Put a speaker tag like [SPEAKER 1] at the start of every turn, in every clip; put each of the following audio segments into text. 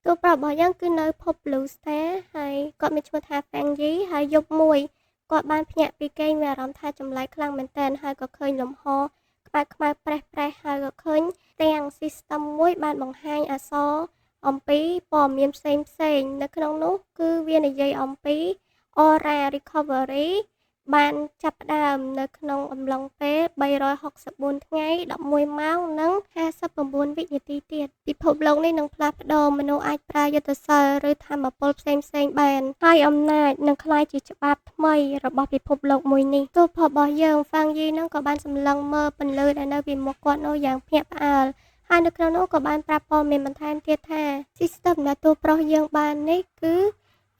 [SPEAKER 1] តួប្រុសរបស់យើងគឺនៅភព Blue Star ហើយគាត់មានឈ្មោះថា Fang Yi ហើយយប់មួយគាត់បានភ្ញាក់ពីគេងមានអារម្មណ៍ថាចម្លែកខ្លាំងមែនទែនហើយក៏ឃើញលំហខ្មៅៗប្រេះៗហើយក៏ឃើញទាំង system មួយបានបង្ហាញអក្សរអំពីព័ត៌មានផ្សេងៗនៅក្នុងនោះគឺវានិយាយអំពី Aura Recovery បានចាប់ផ្ដើមនៅក្នុងអំឡុងពេល364ថ្ងៃ11ម៉ោងនិង59វិនាទីទៀតពិភពលោកនេះនឹងផ្លាស់ប្ដូរមនុស្សអាចប្រើយុទ្ធសាស្ត្រឬថាមពលផ្សេងៗបានហើយអំណាចនឹងក្លាយជាច្បាប់ថ្មីរបស់ពិភពលោកមួយនេះទូផរបស់យើងហ្វាំងយីនឹងក៏បានសម្លឹងមើលពន្លឺដែលនៅពីមុខគាត់នោះយ៉ាងភ្ញាក់ផ្អើលហើយនៅក្នុងនោះក៏បានប្រាប់ព័ត៌មានបន្ថែមទៀតថា system ដែលតួប្រុសយើងបាននេះគឺ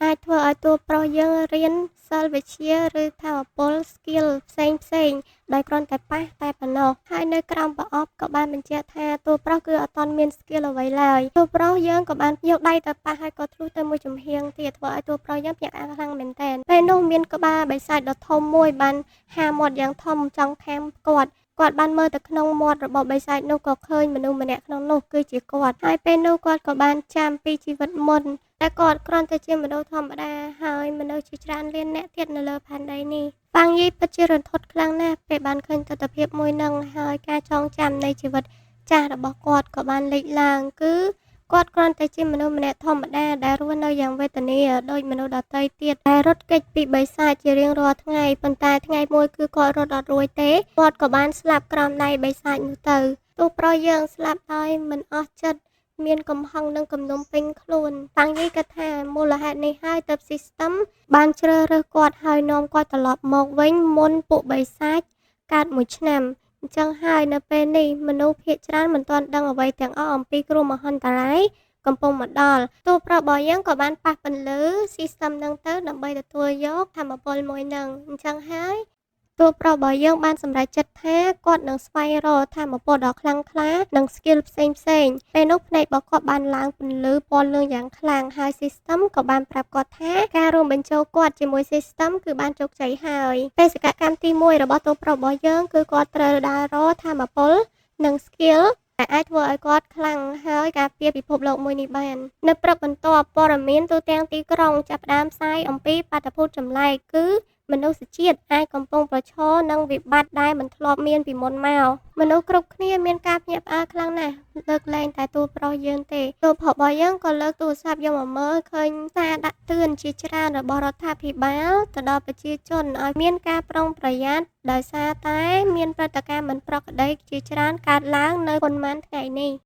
[SPEAKER 1] អាចធ្វើឲ្យតួប្រុសយើងរៀនសិលវិជ្ជាឬថាមពល skill ផ្សេងដោយគ្រាន់តែប៉ះតែប៉ុណ្ណោះហើយនៅក្រោមប្រអប់ក៏បានបញ្ជាក់ថាតួប្រុសគឺអត់ទាន់មាន skill អ្វីឡើយតួប្រុសយើងក៏បានយកដៃទៅប៉ះហើយក៏ធ្លុះទៅមួយចំហៀងទៀតធ្វើឲ្យតួប្រុសយើងភ្ញាក់ខ្លាំងមែនទែនពេលនោះមានក្បាលបិសាចដ៏ធំមួយបានហាមាត់យ៉ាងធំចង់ខាំគាត់បានមើលទៅក្នុងមាត់របស់បិសាចនោះក៏ឃើញមនុស្សម្នាក់ក្នុងនោះគឺជាគាត់ហើយពេលនោះគាត់ក៏បានចាំពីជីវិតមុនតែគាត់គ្រាន់តែជាមនុស្សធម្មតាហើយមនុស្សជាច្រើនលានអ្នកទៀតនៅលើផែនដីនេះហ្វាំងយីពិតជារន្ធត់ខ្លាំងណាស់ពេលបានឃើញទស្សនភាពមួយនឹងហើយការចងចាំនៃជីវិតចាស់របស់គាត់ក៏បានលេចឡើងគឺគាត់គ្រាន់តែជាមនុស្សម្នាក់ធម្មតាដែលរស់នៅយ៉ាងវេទនាដោយមនុស្សដទៃទៀតដែលរត់គេចពីបិសាចជារៀងរាល់ថ្ងៃប៉ុន្តែថ្ងៃមួយគឺគាត់រត់អត់រួចទេគាត់ក៏បានស្លាប់ក្រោមដៃបិសាចនោះទៅទោះប្រុសយើងស្លាប់ដោយមិនអស់ចិត្តមានកំហឹងនិងគំនុំពេញខ្លួនតាំងយីគិតថាមូលហេតុនេះហើយទើប system បានជ្រើសរើសគាត់ហើយនាំគាត់ត្រឡប់មកវិញមុនពួកបិសាចកើតមួយឆ្នាំអញ្ចឹងហើយនៅពេលនេះមនុស្សភាគច្រើនមិនទាន់ដឹងអ្វីទាំងអស់អំពីគ្រោះមហន្តរាយកំពុងមកដល់តួប្រុសរបស់យើងក៏បានប៉ះពន្លឺ system នឹងទៅដើម្បីទទួលយកថាមពលមួយនឹងអញ្ចឹងហើយតួប្រុសរបស់យើងបានសម្រេចចិត្តថាគាត់នឹងស្វែងរកថាមពលដ៏ខ្លាំងក្លានិង skill ផ្សេងពេលនោះភ្នែករបស់គាត់បានឡើងពន្លឺពណ៌លឿងយ៉ាងខ្លាំងហើយ system ក៏បានប្រាប់គាត់ថាការរួមបញ្ចូលគាត់ជាមួយ system គឺបានជោគជ័យហើយបេសកកម្មទី1របស់តួប្រុសរបស់យើងគឺគាត់ត្រូវដើររកថាមពលនិង skill ដែលអាចធ្វើឲ្យគាត់ខ្លាំងហើយការពារពិភពលោកមួយនេះបាននៅព្រឹកបន្ទាប់ព័ត៌មានទូទាំងទីក្រុងចាប់ផ្ដើមផ្សាយអំពីបាតុភូតចម្លែកគឺមនុស្សជាតិអាចកំពុងប្រឈមនឹងវិបត្តិដែលមិនធ្លាប់មានពីមុនមកមនុស្សគ្រប់គ្នាមានការភ្ញាក់ផ្អើលខ្លាំងណាស់លើកលែងតែតួប្រុសយើងទេតួប្រុសរបស់យើងក៏លើកទូរស័ព្ទយកមកមើលឃើញសារដាក់ទឿនជាច្រើនរបស់រដ្ឋាភិបាលទៅដល់ប្រជាជនឲ្យមានការប្រុងប្រយ័ត្នដោយសារតែមានព្រឹត្តិការណ៍មិនប្រក្រតីជាច្រើនកើតឡើងនៅប៉ុន្មានថ្ងៃនេះ